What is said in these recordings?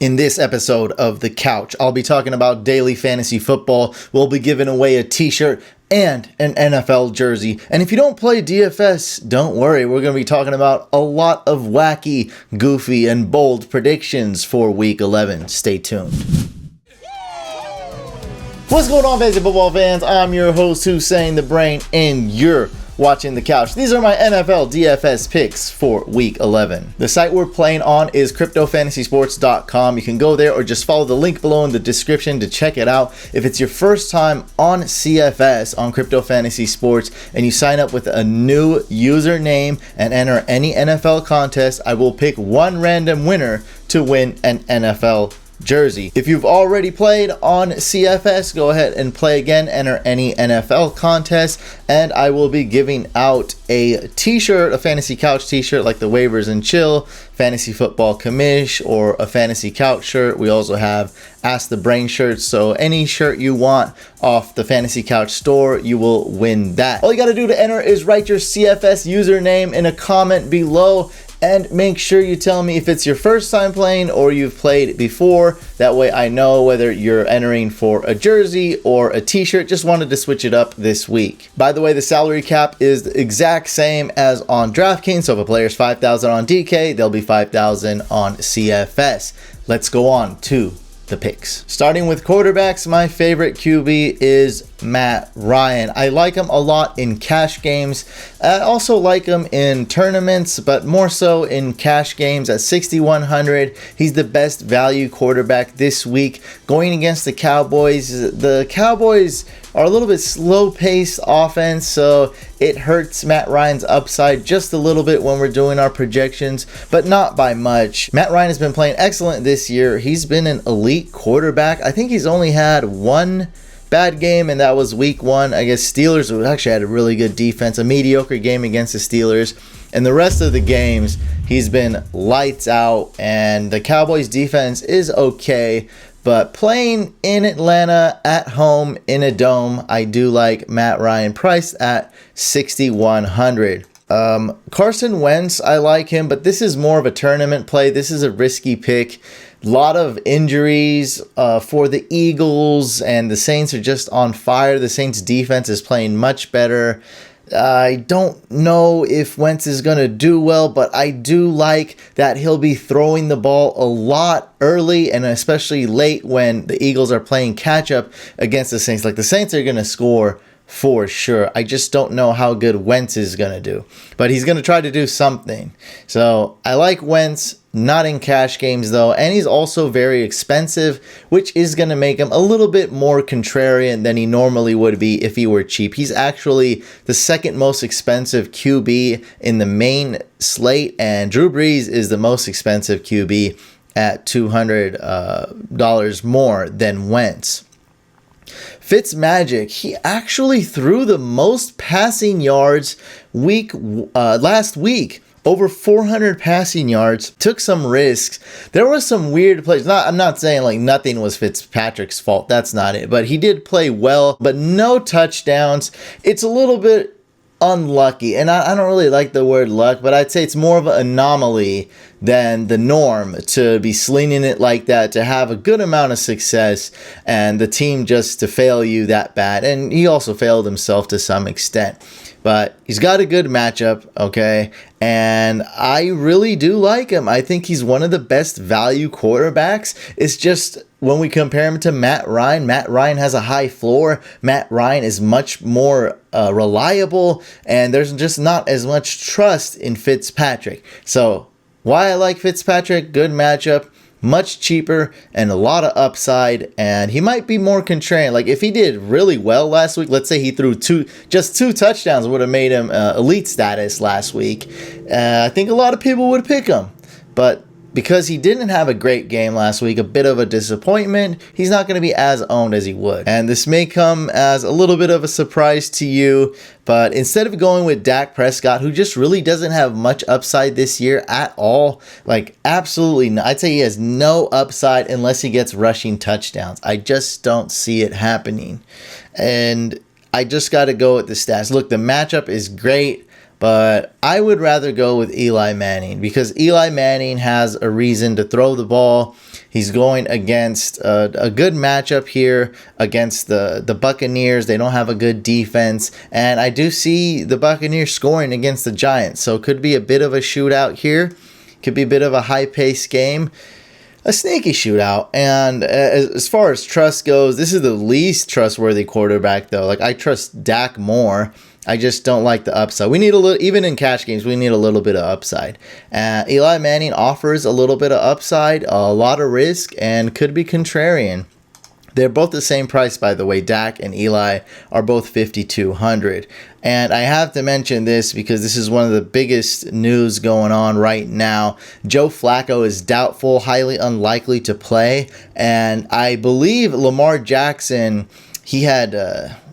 In this episode of The Couch, I'll be talking about daily fantasy football. We'll be giving away a t-shirt and an NFL jersey. And if you don't play DFS, don't worry. We're going to be talking about a lot of wacky, goofy, and bold predictions for Week 11. Stay tuned. What's going on, fantasy football fans? I'm your host, Hussein the Brain, and you're watching The Couch. These are my NFL DFS picks for Week 11. The site we're playing on is cryptofantasysports.com. You can go there or just follow the link below in the description to check it out. If it's your first time on CFS, on Crypto Fantasy Sports, and you sign up with a new username and enter any NFL contest, I will pick one random winner to win an NFL jersey. If you've already played on CFS, go ahead and play again, enter any NFL contest, and I will be giving out a t-shirt, a fantasy couch t-shirt like the Waivers and Chill, fantasy football commish, or a fantasy couch shirt. We also have Ask the Brain shirts, so any shirt you want off the Fantasy Couch store, you will win that. All you got to do to enter is write your CFS username in a comment below, and make sure you tell me if it's your first time playing or you've played before. That way I know whether you're entering for a jersey or a t-shirt. Just wanted to switch it up this week. By the way, the salary cap is the exact same as on DraftKings. So if a player's $5,000 on DK, they'll be $5,000 on CFS. Let's go on to the picks. Starting with quarterbacks, my favorite QB is Matt Ryan. I like him a lot in cash games. I also like him in tournaments, but more so in cash games at 6,100. He's the best value quarterback this week. Going against the Cowboys. The Cowboys are a little bit slow-paced offense, so it hurts Matt Ryan's upside just a little bit when we're doing our projections, but not by much. Matt Ryan has been playing excellent this year. He's been an elite quarterback. I think he's only had one bad game, and that was week 1. I guess Steelers actually had a really good defense, a mediocre game against the Steelers. And the rest of the games, he's been lights out, and the Cowboys defense is okay. But playing in Atlanta at home in a dome, I do like Matt Ryan, priced at 6,100. Carson Wentz, I like him, but this is more of a tournament play. This is a risky pick. A lot of injuries for the Eagles, and the Saints are just on fire. The Saints defense is playing much better. I don't know if Wentz is going to do well, but I do like that he'll be throwing the ball a lot early and especially late when the Eagles are playing catch up against the Saints. Like, the Saints are going to score for sure. I just don't know how good Wentz is going to do, but he's going to try to do something. So I like Wentz, not in cash games though, and he's also very expensive, which is going to make him a little bit more contrarian than he normally would be if he were cheap. He's actually the second most expensive QB in the main slate, and Drew Brees is the most expensive QB at $200 more than Wentz. Fitzmagic, he actually threw the most passing yards last week. Over 400 passing yards, took some risks. There were some weird plays. I'm not saying like nothing was Fitzpatrick's fault. That's not it. But he did play well, but no touchdowns. It's a little bit unlucky, and I don't really like the word luck, but I'd say it's more of an anomaly than the norm to be slinging it like that, to have a good amount of success, and the team just to fail you that bad. And he also failed himself to some extent, but he's got a good matchup, okay? And I really do like him. I think he's one of the best value quarterbacks. It's just when we compare him to Matt Ryan has a high floor. Matt Ryan is much more reliable, and there's just not as much trust in Fitzpatrick. So why I like Fitzpatrick, good matchup, much cheaper, and a lot of upside, and he might be more contrarian. Like, if he did really well last week, let's say he threw just two touchdowns, would have made him elite status last week, I think a lot of people would pick him. But because he didn't have a great game last week, a bit of a disappointment, he's not going to be as owned as he would. And this may come as a little bit of a surprise to you, but instead of going with Dak Prescott, who just really doesn't have much upside this year at all, like absolutely not. I'd say he has no upside unless he gets rushing touchdowns. I just don't see it happening. And I just got to go with the stats. Look, the matchup is great, but I would rather go with Eli Manning because Eli Manning has a reason to throw the ball. He's going against a good matchup here against the Buccaneers. They don't have a good defense, and I do see the Buccaneers scoring against the Giants, so it could be a bit of a shootout here. Could be a bit of a high-paced game. A sneaky shootout. And as far as trust goes, this is the least trustworthy quarterback, though. Like, I trust Dak more. I just don't like the upside. We need a little, even in cash games, we need a little bit of upside. Eli Manning offers a little bit of upside, a lot of risk, and could be contrarian. They're both the same price, by the way. Dak and Eli are both 5,200. And I have to mention this because this is one of the biggest news going on right now. Joe Flacco is doubtful, highly unlikely to play. And I believe Lamar Jackson, he had,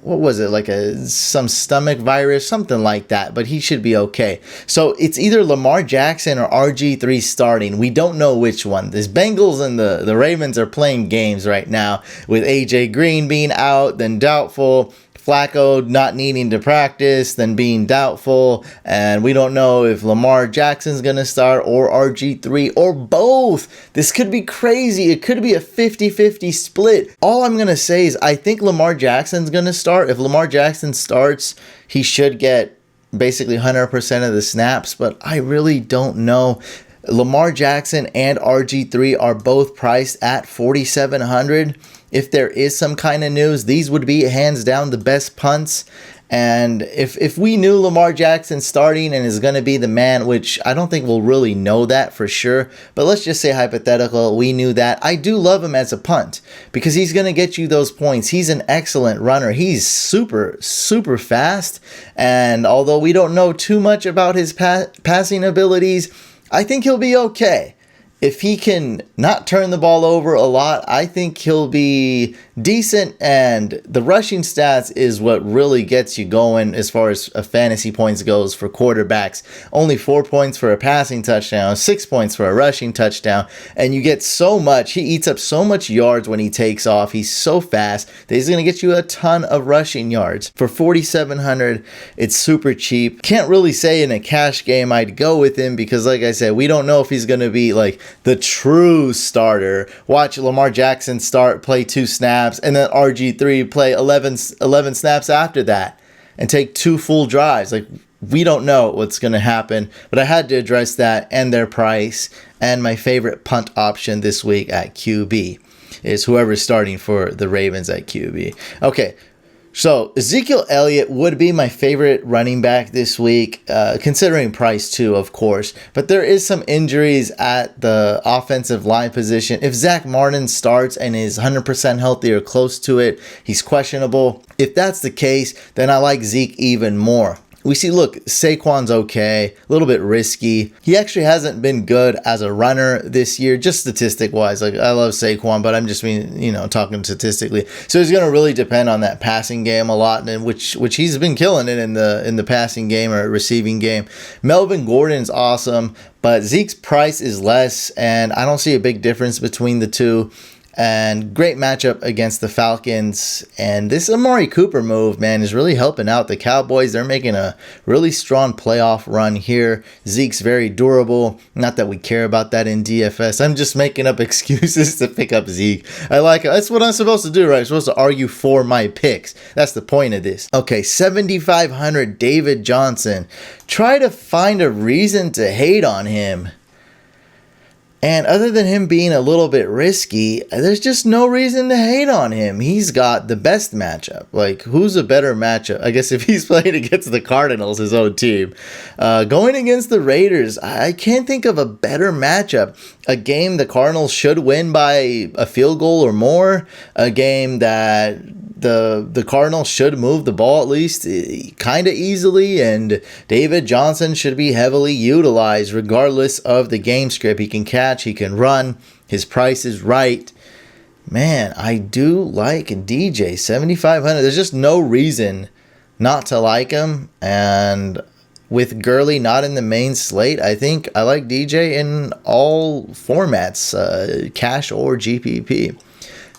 what was it, like some stomach virus, something like that, but he should be okay. So it's either Lamar Jackson or RG3 starting. We don't know which one. The Bengals and the Ravens are playing games right now with AJ Green being out, then doubtful. Flacco not needing to practice, then being doubtful, and we don't know if Lamar Jackson's going to start or RG3 or both. This could be crazy. It could be a 50-50 split. All I'm going to say is I think Lamar Jackson's going to start. If Lamar Jackson starts, he should get basically 100% of the snaps, but I really don't know. Lamar Jackson and RG3 are both priced at 4,700. If there is some kind of news, these would be hands down the best punts. And if we knew Lamar Jackson starting and is going to be the man, which I don't think we'll really know that for sure, but let's just say hypothetical, we knew that. I do love him as a punt because he's going to get you those points. He's an excellent runner. He's super, super fast. And although we don't know too much about his passing abilities, I think he'll be okay. If he can not turn the ball over a lot, I think he'll be decent, and the rushing stats is what really gets you going as far as fantasy points goes for quarterbacks. Only 4 points for a passing touchdown, 6 points for a rushing touchdown, and you get so much. He eats up so much yards when he takes off. He's so fast that he's going to get you a ton of rushing yards. For 4,700, it's super cheap. Can't really say in a cash game I'd go with him because, like I said, we don't know if he's going to be like the true starter. Watch Lamar Jackson start, play 2 snaps, and then RG3 play 11 snaps after that and take 2 full drives. Like, we don't know what's going to happen, but I had to address that and their price. And my favorite punt option this week at QB is whoever's starting for the Ravens at QB. Okay. So Ezekiel Elliott would be my favorite running back this week, considering price too, of course. But there is some injuries at the offensive line position. If Zach Martin starts and is 100% healthy or close to it, he's questionable. If that's the case, then I like Zeke even more. We see, look, Saquon's okay, a little bit risky. He actually hasn't been good as a runner this year, just statistic-wise. Like, I love Saquon, but I'm just talking statistically. So he's going to really depend on that passing game a lot, and which he's been killing it in the passing game or receiving game. Melvin Gordon's awesome, but Zeke's price is less, and I don't see a big difference between the two. And great matchup against the Falcons. And this Amari Cooper move, man, is really helping out the Cowboys. They're making a really strong playoff run here. Zeke's very durable. Not that we care about that in DFS. I'm just making up excuses to pick up Zeke. I like it. That's what I'm supposed to do, right? I'm supposed to argue for my picks. That's the point of this. Okay, 7,500 David Johnson. Try to find a reason to hate on him. And other than him being a little bit risky, there's just no reason to hate on him. He's got the best matchup. Like, who's a better matchup? I guess if he's playing against the Cardinals, his own team. Going against the Raiders, I can't think of a better matchup. A game the Cardinals should win by a field goal or more. A game that the Cardinals should move the ball at least kind of easily, and David Johnson should be heavily utilized regardless of the game script. He can catch, he can run, his price is right. Man, I do like DJ 7,500. There's just no reason not to like him, and with Gurley not in the main slate, I think I like DJ in all formats, cash or GPP.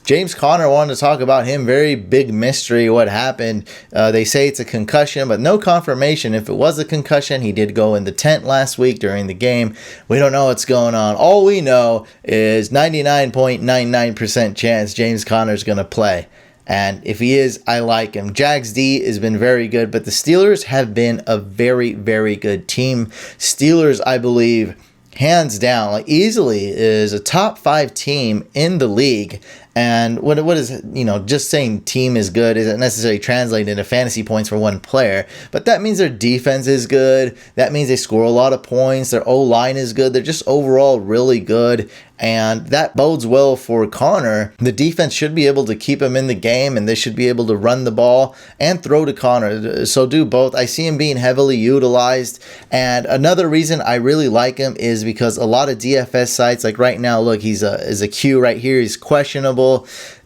James Conner, wanted to talk about him. Very big mystery what happened. They say it's a concussion, but no confirmation. If it was a concussion, he did go in the tent last week during the game. We don't know what's going on. All we know is 99.99% chance James Conner's going to play. And if he is, I like him. Jags D has been very good, but the Steelers have been a very, very good team. Steelers, I believe, hands down, like easily is a top 5 team in the league. And what is, just saying team is good isn't necessarily translating into fantasy points for one player, but that means their defense is good. That means they score a lot of points. Their O-line is good. They're just overall really good. And that bodes well for Conner. The defense should be able to keep him in the game, and they should be able to run the ball and throw to Conner. So do both. I see him being heavily utilized. And another reason I really like him is because a lot of DFS sites, like right now, look, he's a Q right here. He's questionable.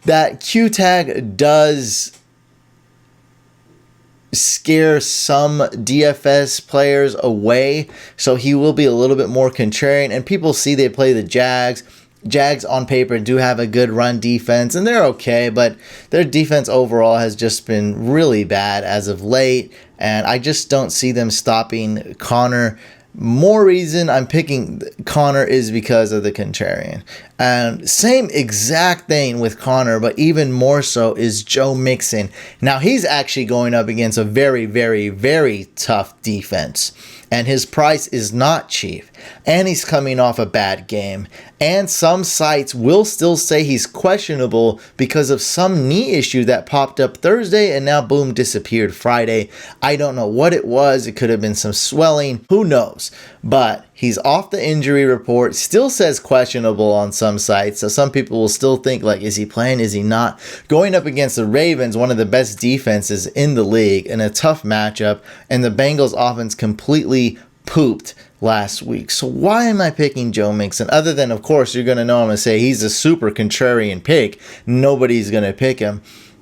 That Q tag does scare some DFS players away, so he will be a little bit more contrarian. And people see they play the Jags. Jags on paper do have a good run defense, and they're okay, but their defense overall has just been really bad as of late, and I just don't see them stopping Conner. More reason I'm picking Conner is because of the contrarian. And same exact thing with Conner, but even more so is Joe Mixon. Now he's actually going up against a very, very, very tough defense. And his price is not cheap. And he's coming off a bad game. And some sites will still say he's questionable because of some knee issue that popped up Thursday and now boom, disappeared Friday. I don't know what it was. It could have been some swelling. Who knows? But he's off the injury report. Still says questionable on some sites. So some people will still think like, is he playing? Is he not? Going up against the Ravens, one of the best defenses in the league, in a tough matchup. And the Bengals offense completely pooped last week. So why am I picking Joe Mixon? Other than, of course, you're going to know I'm going to say he's a super contrarian pick. Nobody's going to pick him.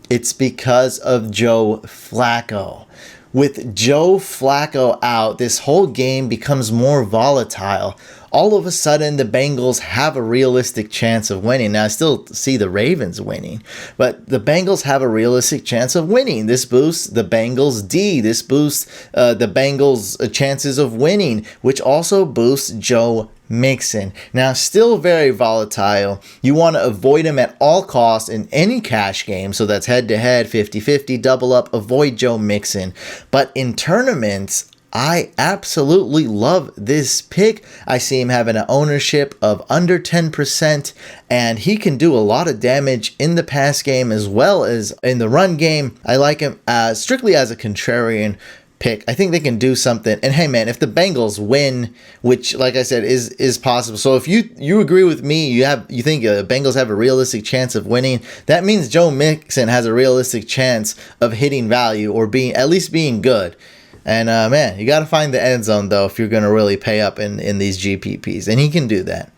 It's because of Joe Flacco. With Joe Flacco out, this whole game becomes more volatile. All of a sudden, the Bengals have a realistic chance of winning. Now, I still see the Ravens winning, but the Bengals have a realistic chance of winning. This boosts the Bengals D. This boosts the Bengals' chances of winning, which also boosts Joe Mixon. Now, still very volatile. You want to avoid him at all costs in any cash game. So that's head-to-head, 50-50, double up. Avoid Joe Mixon. But in tournaments, I absolutely love this pick. I see him having an ownership of under 10%, and he can do a lot of damage in the pass game as well as in the run game. I like him strictly as a contrarian pick. I think they can do something. And hey man, if the Bengals win, which like I said is possible. So if you agree with me, you think the Bengals have a realistic chance of winning, that means Joe Mixon has a realistic chance of hitting value or at least being good. And man, you got to find the end zone though if you're going to really pay up in these GPPs, and he can do that.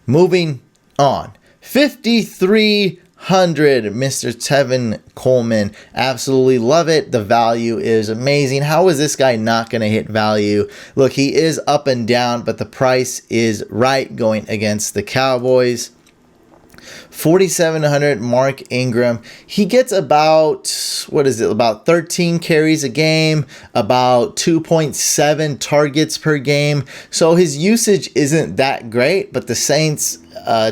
Moving on, 5,300, Mr. Tevin Coleman. Absolutely love it. The value is amazing. How is this guy not going to hit value? Look, he is up and down, but the price is right going against the Cowboys. 4,700, Mark Ingram. He gets about, about 13 carries a game, about 2.7 targets per game. So his usage isn't that great, but the Saints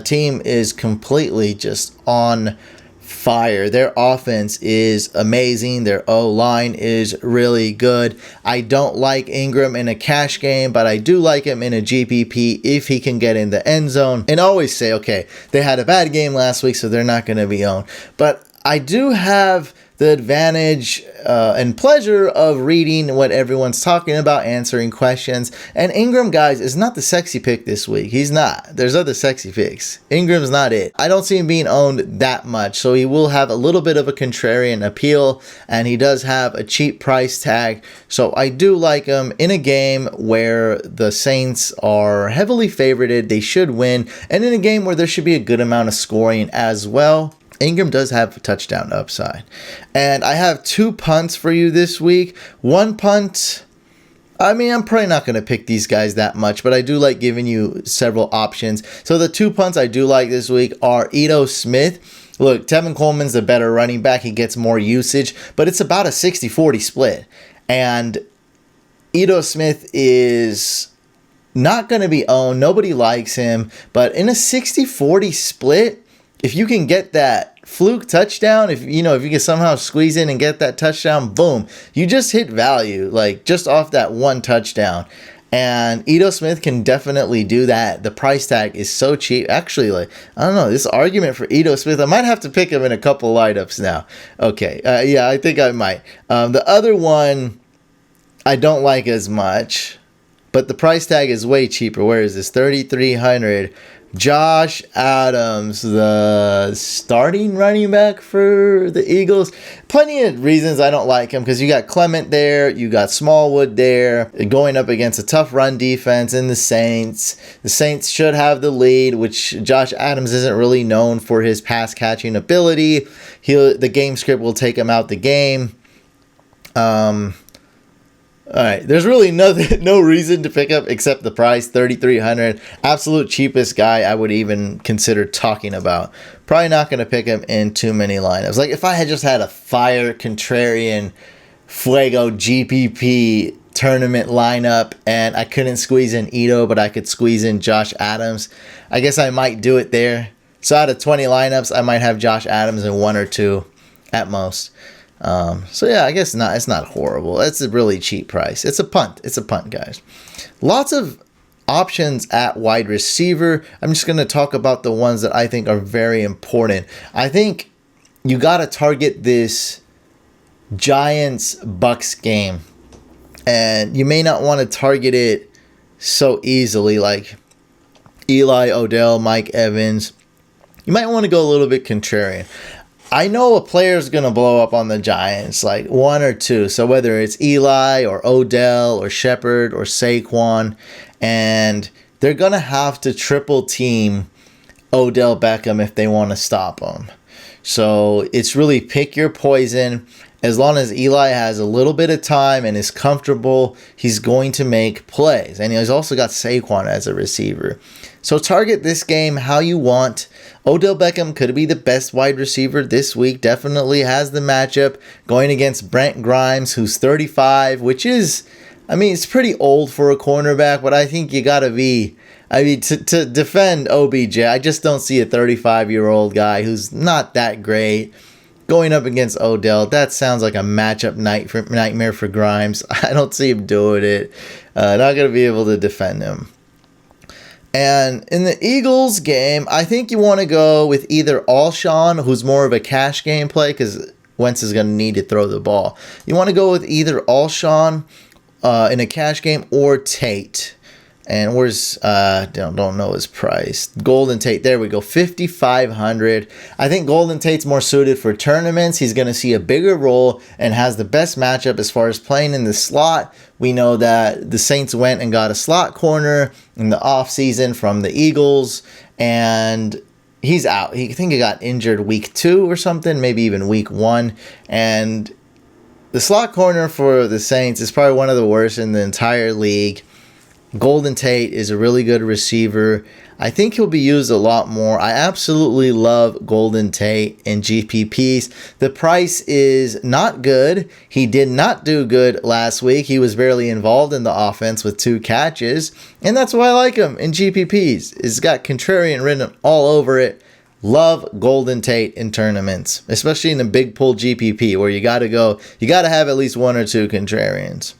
team is completely just on fire. Their offense is amazing. Their O-line is really good. I don't like Ingram in a cash game, but I do like him in a GPP if he can get in the end zone. And always say, okay, they had a bad game last week, so they're not going to be owned. But I do have the advantage and pleasure of reading what everyone's talking about, answering questions. And Ingram, guys, is not the sexy pick this week. He's not. There's other sexy picks. Ingram's not it. I don't see him being owned that much, so he will have a little bit of a contrarian appeal, and he does have a cheap price tag. So I do like him in a game where the Saints are heavily favorited. They should win, and in a game where there should be a good amount of scoring as well. Ingram does have a touchdown upside. And I have 2 punts for you this week. One punt, I mean, I'm probably not going to pick these guys that much, but I do like giving you several options. So the 2 punts I do like this week are Ito Smith. Look, Tevin Coleman's the better running back. He gets more usage, but it's about a 60-40 split. And Ito Smith is not going to be owned. Nobody likes him. But in a 60-40 split, if you can get that fluke touchdown, if you can somehow squeeze in and get that touchdown, boom, you just hit value, like just off that one touchdown. And Ito Smith can definitely do that. The price tag is so cheap. Actually, like, I don't know, this argument for Ito Smith, I might have to pick him in a couple lineups now. Okay, yeah, I think I might. The other one I don't like as much, but the price tag is way cheaper. Where is this? $3,300. Josh Adams, the starting running back for the Eagles. Plenty of reasons I don't like him, because you got Clement there, you got Smallwood there, going up against a tough run defense in the Saints. The Saints should have the lead, which Josh Adams isn't really known for his pass catching ability. The game script will take him out the game. All right, there's really no reason to pick up except the price, $3,300. Absolute cheapest guy I would even consider talking about. Probably not going to pick him in too many lineups. Like if I had just had a fire contrarian Fuego GPP tournament lineup and I couldn't squeeze in Ito, but I could squeeze in Josh Adams, I guess I might do it there. So out of 20 lineups, I might have Josh Adams in 1 or 2 at most. So yeah, I guess not. It's not horrible. It's a really cheap price. It's a punt. It's a punt, guys. Lots of options at wide receiver. I'm just going to talk about the ones that I think are very important. I think you got to target this Giants-Bucks game. And you may not want to target it so easily, like Eli, Odell, Mike Evans. You might want to go a little bit contrarian. I know a player is going to blow up on the Giants, like 1 or 2. So whether it's Eli or Odell or Shepard or Saquon, and they're going to have to triple team Odell Beckham if they want to stop him. So it's really pick your poison. As long as Eli has a little bit of time and is comfortable, he's going to make plays. And he's also got Saquon as a receiver. So target this game how you want. Odell Beckham could be the best wide receiver this week. Definitely has the matchup going against Brent Grimes, who's 35, which is, I mean, it's pretty old for a cornerback, but I think you got to be, to defend OBJ, I just don't see a 35-year-old guy who's not that great going up against Odell. That sounds like a matchup nightmare for Grimes. I don't see him doing it. Not going to be able to defend him. And in the Eagles game, I think you want to go with either Alshon, who's more of a cash game play because Wentz is going to need to throw the ball. You want to go with either Alshon in a cash game or Tate. And where's, don't know his price. Golden Tate, there we go, $5,500. I think Golden Tate's more suited for tournaments. He's going to see a bigger role and has the best matchup as far as playing in the slot. We know that the Saints went and got a slot corner in the offseason from the Eagles, and he's out. I think he got injured week 2 or something, maybe even week 1. And the slot corner for the Saints is probably one of the worst in the entire league. Golden Tate is a really good receiver. I think he'll be used a lot more. I absolutely love Golden Tate in GPPs. The price is not good. He did not do good last week. He was barely involved in the offense with 2 catches. And that's why I like him in GPPs. It's got contrarian written all over it. Love Golden Tate in tournaments, especially in a big pool GPP where you got to have at least 1 or 2 contrarians.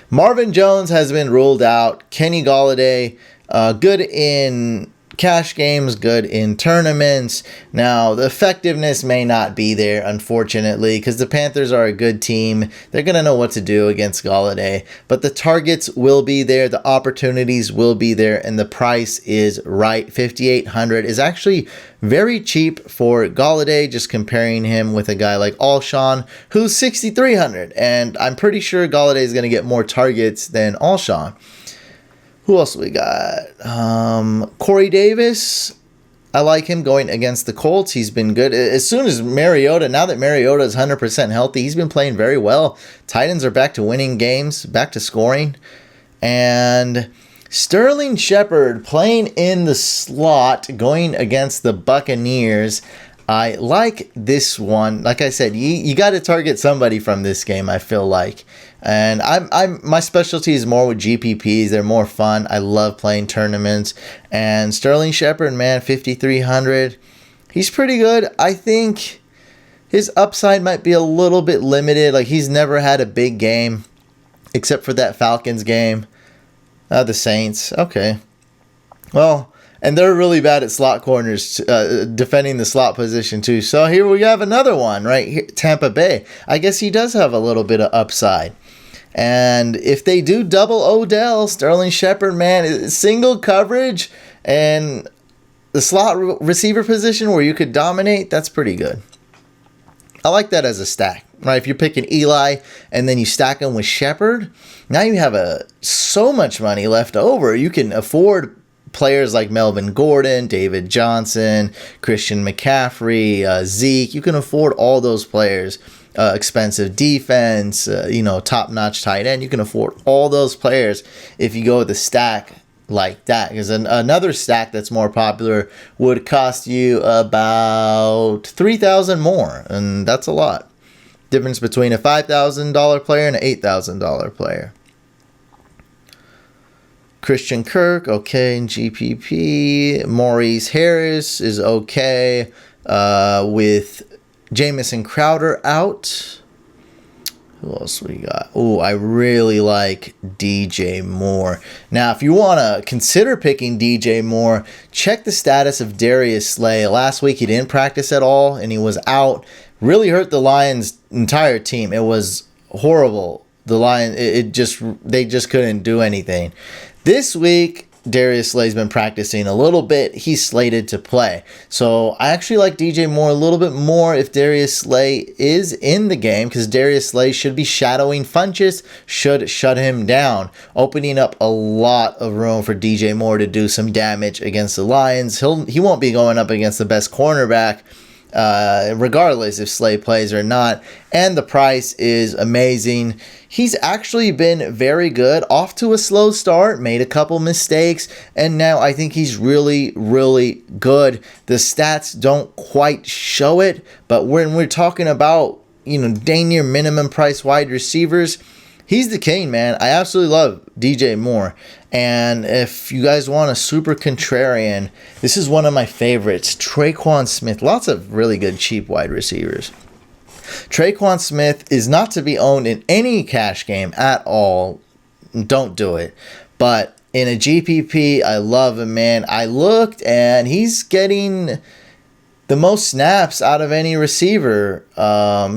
Marvin Jones has been ruled out. Kenny Golladay, good in cash games, good in tournaments. Now, the effectiveness may not be there, unfortunately, because the Panthers are a good team. They're going to know what to do against Golladay. But the targets will be there, the opportunities will be there, and the price is right. $5,800 is actually very cheap for Golladay, just comparing him with a guy like Alshon, who's $6,300. And I'm pretty sure Golladay is going to get more targets than Alshon. Who else we got? Corey Davis. I like him going against the Colts. He's been good. As soon as Mariota, now that Mariota is 100% healthy, he's been playing very well. Titans are back to winning games, back to scoring. And Sterling Shepard playing in the slot, going against the Buccaneers. I like this one. Like I said, you got to target somebody from this game, I feel like. And my specialty is more with GPPs. They're more fun. I love playing tournaments. And Sterling Shepard, man, 5,300. He's pretty good. I think his upside might be a little bit limited. Like, he's never had a big game, except for that Falcons game. The Saints. Okay. Well, and they're really bad at slot corners, defending the slot position too. So here we have another one right here, Tampa Bay. I guess he does have a little bit of upside. And if they do double Odell, Sterling Shepard, man, single coverage and the slot receiver position where you could dominate, that's pretty good. I like that as a stack, right? If you're picking Eli and then you stack him with Shepard, now you have so much money left over. You can afford players like Melvin Gordon, David Johnson, Christian McCaffrey, Zeke. You can afford all those players. Expensive defense, top-notch tight end. You can afford all those players if you go with a stack like that. Because another stack that's more popular would cost you about $3,000 more, and that's a lot. Difference between a $5,000 player and an $8,000 player. Christian Kirk, okay, in GPP. Maurice Harris is okay with Jamison Crowder out. Who else we got? Oh, I really like DJ Moore. Now, if you want to consider picking DJ Moore, check the status of Darius Slay. Last week, he didn't practice at all, and he was out. Really hurt the Lions' entire team. It was horrible. The Lions, they just couldn't do anything. This week, Darius Slay's been practicing a little bit. He's slated to play. So I actually like DJ Moore a little bit more if Darius Slay is in the game, because Darius Slay should be shadowing Funchess, should shut him down, opening up a lot of room for DJ Moore to do some damage against the Lions. He won't be going up against the best cornerback, regardless if Slay plays or not. And the price is amazing. He's actually been very good. Off to a slow start, made a couple mistakes, and now I think he's really, really good. The stats don't quite show it, but when we're talking about, dang near minimum price wide receivers, he's the king, man. I absolutely love DJ Moore. And if you guys want a super contrarian, this is one of my favorites, Tre'Quan Smith. Lots of really good cheap wide receivers. Tre'Quan Smith is not to be owned in any cash game at all. Don't do it. But in a GPP, I love him, man. I looked, and he's getting the most snaps out of any receiver.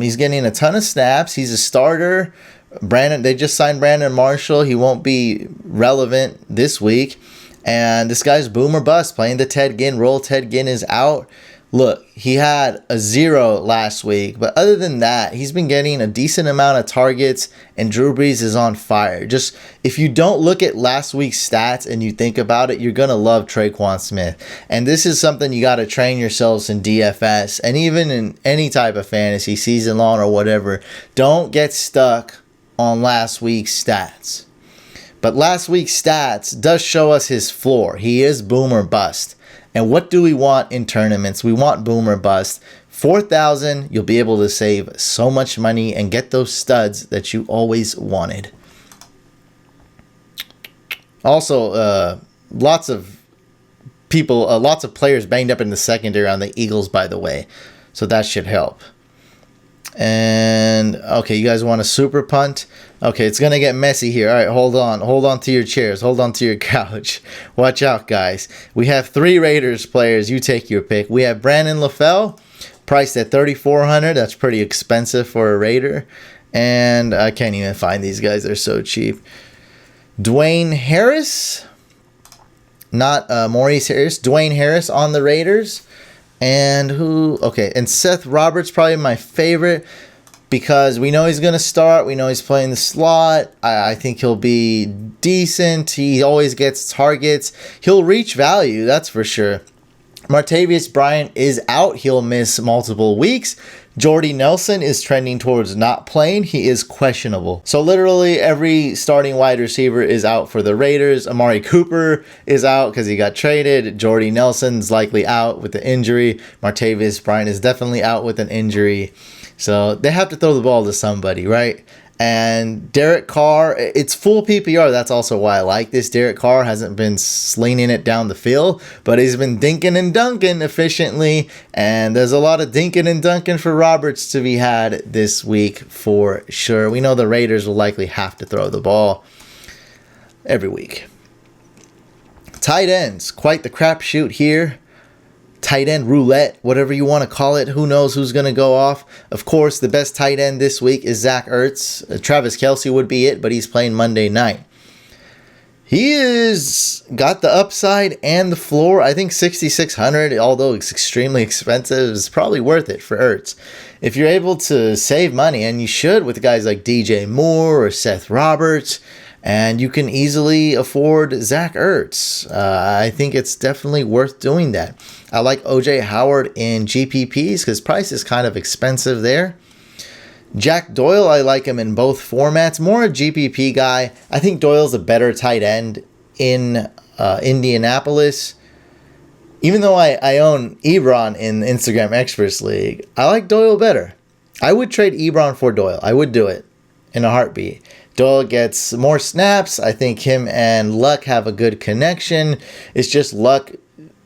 He's getting a ton of snaps. He's a starter. They just signed Brandon Marshall. He won't be relevant this week. And this guy's boom or bust, playing the Ted Ginn role. Ted Ginn is out. Look, he had a 0 last week, but other than that, he's been getting a decent amount of targets, and Drew Brees is on fire. Just, if you don't look at last week's stats and you think about it, you're going to love Tre'Quan Smith. And this is something you got to train yourselves in DFS, and even in any type of fantasy, season long or whatever. Don't get stuck on last week's stats. But last week's stats does show us his floor. He is boom or bust. And what do we want in tournaments? We want boom or bust. 4,000, you'll be able to save so much money and get those studs that you always wanted. Also, lots of players banged up in the secondary on the Eagles, by the way. So that should help. And, okay, you guys want a super punt? Okay, it's going to get messy here. All right, hold on. Hold on to your chairs. Hold on to your couch. Watch out, guys. We have 3 Raiders players. You take your pick. We have Brandon LaFell, priced at $3,400. That's pretty expensive for a Raider. And I can't even find these guys. They're so cheap. Dwayne Harris. Not Maurice Harris. Dwayne Harris on the Raiders. And and Seth Roberts, probably my favorite, because we know he's going to start. We know he's playing the slot. I think he'll be decent. He always gets targets. He'll reach value, that's for sure. Martavis Bryant is out. He'll miss multiple weeks. Jordy Nelson is trending towards not playing. He is questionable. So literally every starting wide receiver is out for the Raiders. Amari Cooper is out because he got traded. Jordy Nelson's likely out with the injury. Martavis Bryant is definitely out with an injury. So they have to throw the ball to somebody, right? And Derek Carr, it's full PPR. That's also why I like this. Derek Carr hasn't been slinging it down the field, but he's been dinking and dunking efficiently. And there's a lot of dinking and dunking for Roberts to be had this week for sure. We know the Raiders will likely have to throw the ball every week. Tight ends, quite the crapshoot here. Tight end roulette, whatever you want to call it. Who knows who's going to go off? Of course, the best tight end this week is Zach Ertz. Travis Kelce would be it, but he's playing Monday night. He is got the upside and the floor. I think 6,600, although it's extremely expensive, is probably worth it for Ertz. If you're able to save money, and you should with guys like DJ Moore or Seth Roberts, and you can easily afford Zach Ertz, I think it's definitely worth doing that. I like OJ Howard in GPPs because price is kind of expensive there. Jack Doyle, I like him in both formats. More a GPP guy. I think Doyle's a better tight end in Indianapolis. Even though I own Ebron in Instagram Experts League, I like Doyle better. I would trade Ebron for Doyle. I would do it in a heartbeat. Doyle gets more snaps. I think him and Luck have a good connection. It's just Luck,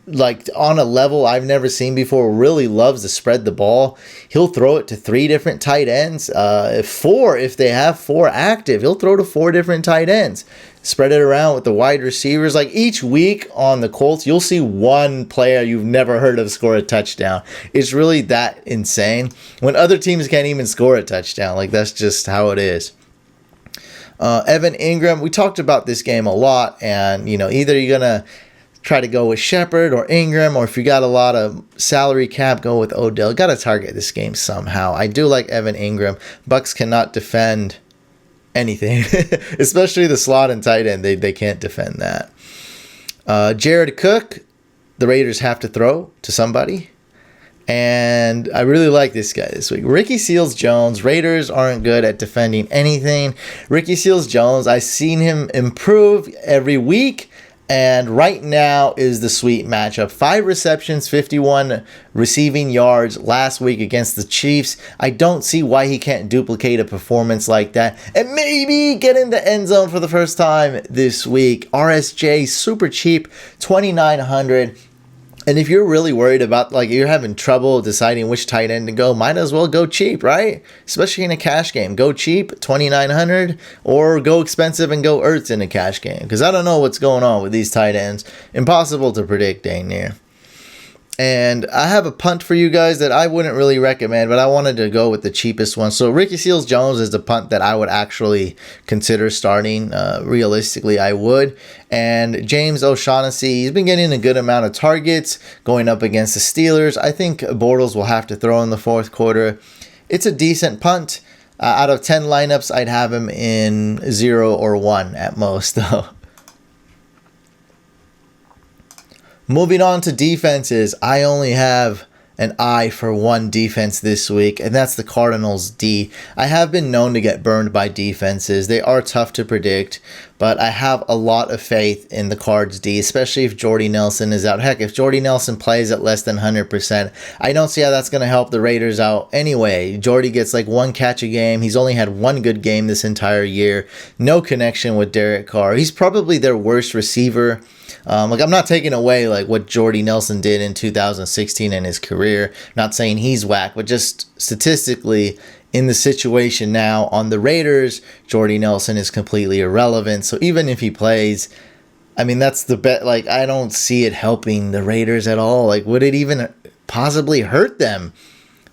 like on a level I've never seen before, really loves to spread the ball. He'll throw it to 3 different tight ends. 4 if they have 4 active. He'll throw to 4 different tight ends. Spread it around with the wide receivers. Like each week on the Colts, you'll see one player you've never heard of score a touchdown. It's really that insane. When other teams can't even score a touchdown. Like that's just how it is. Evan Ingram, we talked about this game a lot, and either you're gonna try to go with Shepard or Ingram, or if you got a lot of salary cap, go with Odell. Got to target this game somehow. I do like Evan Ingram. Bucks cannot defend anything, especially the slot and tight end. They can't defend that. Jared Cook, the Raiders have to throw to somebody. And I really like this guy this week. Ricky Seals-Jones. Raiders aren't good at defending anything. Ricky Seals-Jones, I've seen him improve every week. And right now is the sweet matchup. 5 receptions, 51 receiving yards last week against the Chiefs. I don't see why he can't duplicate a performance like that. And maybe get in the end zone for the first time this week. RSJ, super cheap, 2,900. And if you're really worried about, like, you're having trouble deciding which tight end to go, might as well go cheap, right? Especially in a cash game. Go cheap, 2,900, or go expensive and go Ertz in a cash game. Because I don't know what's going on with these tight ends. Impossible to predict, dang near. And I have a punt for you guys that I wouldn't really recommend, but I wanted to go with the cheapest one. So Ricky Seals-Jones is the punt that I would actually consider starting. Realistically, I would. And James O'Shaughnessy, he's been getting a good amount of targets going up against the Steelers. I think Bortles will have to throw in the fourth quarter. It's a decent punt. Out of 10 lineups, I'd have him in 0 or 1 at most, though. Moving on to defenses, I only have an eye for one defense this week, and that's the Cardinals D. I have been known to get burned by defenses. They are tough to predict, but I have a lot of faith in the Cards D, especially if Jordy Nelson is out. Heck, if Jordy Nelson plays at less than 100%, I don't see how that's going to help the Raiders out anyway. Jordy gets like 1 catch a game. He's only had 1 good game this entire year. No connection with Derek Carr. He's probably their worst receiver. I'm not taking away like what Jordy Nelson did in 2016 in his career. Not saying he's whack, but just statistically in the situation now on the Raiders, Jordy Nelson is completely irrelevant. So even if he plays, I mean, that's the bet. Like, I don't see it helping the Raiders at all. Like, would it even possibly hurt them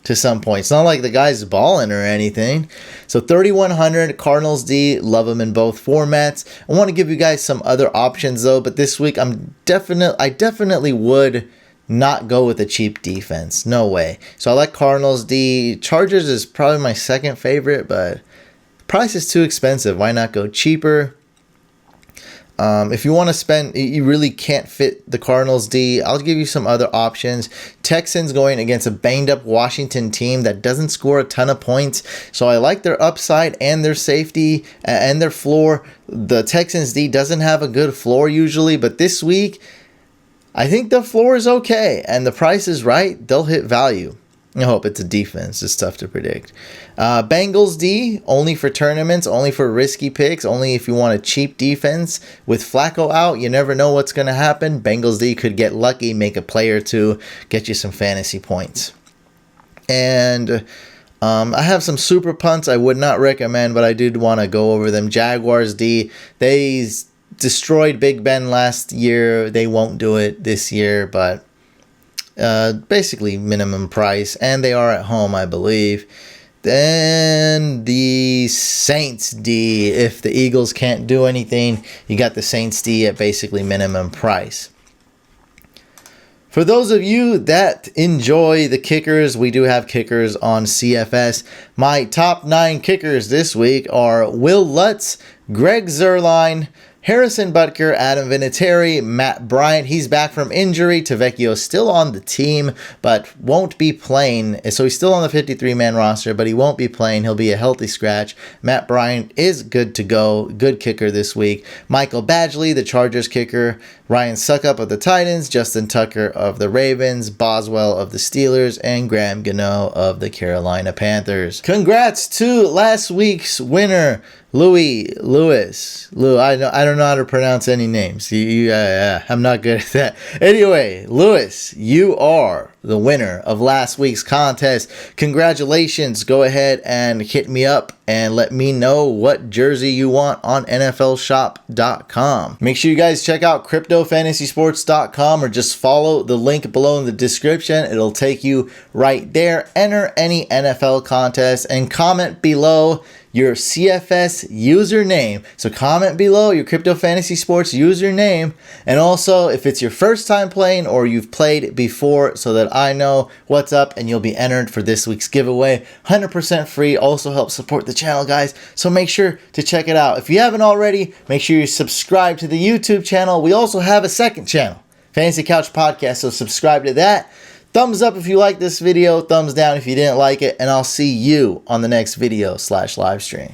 to some point? It's not like the guy's balling or anything. So 3,100 Cardinals D, love them in both formats. I want to give you guys some other options though, but this week I definitely would not go with a cheap defense. No way. So I like Cardinals D. Chargers is probably my second favorite, but price is too expensive. Why not go cheaper? If you want to spend, you really can't fit the Cardinals D. I'll give you some other options. Texans going against a banged up Washington team that doesn't score a ton of points. So I like their upside and their safety and their floor. The Texans D doesn't have a good floor usually, but this week, I think the floor is okay and the price is right. They'll hit value. I hope. It's a defense. It's tough to predict. Bengals D, only for tournaments, only for risky picks, only if you want a cheap defense. With Flacco out, you never know what's going to happen. Bengals D could get lucky, make a play or two, get you some fantasy points. And I have some super punts I would not recommend, but I did want to go over them. Jaguars D, they destroyed Big Ben last year. They won't do it this year, but basically minimum price, and they are at home, I believe. Then the Saints D, if the Eagles can't do anything, you got the Saints D at basically minimum price. For those of you that enjoy the kickers, we do have kickers on CFS. My top 9 kickers this week are Will Lutz, Greg Zuerlein, Harrison Butker, Adam Vinatieri, Matt Bryant. He's back from injury. Tavecchio still on the team, but won't be playing. So he's still on the 53-man roster, but he won't be playing. He'll be a healthy scratch. Matt Bryant is good to go. Good kicker this week. Michael Badgley, the Chargers kicker. Ryan Suckup of the Titans. Justin Tucker of the Ravens. Boswell of the Steelers. And Graham Gano of the Carolina Panthers. Congrats to last week's winner, Lewis. I don't know how to pronounce any names. I'm not good at that. Anyway, Lewis, you are the winner of last week's contest. Congratulations. Go ahead and hit me up and let me know what jersey you want on NFLshop.com. Make sure you guys check out CryptoFantasySports.com or just follow the link below in the description. It'll take you right there. Enter any NFL contest and comment below your CFS username. So comment below your Crypto Fantasy Sports username, and also if it's your first time playing or you've played before, so that I know what's up and you'll be entered for this week's giveaway. 100% free. Also helps support the channel, guys, so make sure to check it out. If you haven't already, make sure you subscribe to the YouTube channel. We also have a second channel, Fantasy Couch Podcast, so subscribe to that. Thumbs up if you like this video, thumbs down if you didn't like it, and I'll see you on the next video / live stream.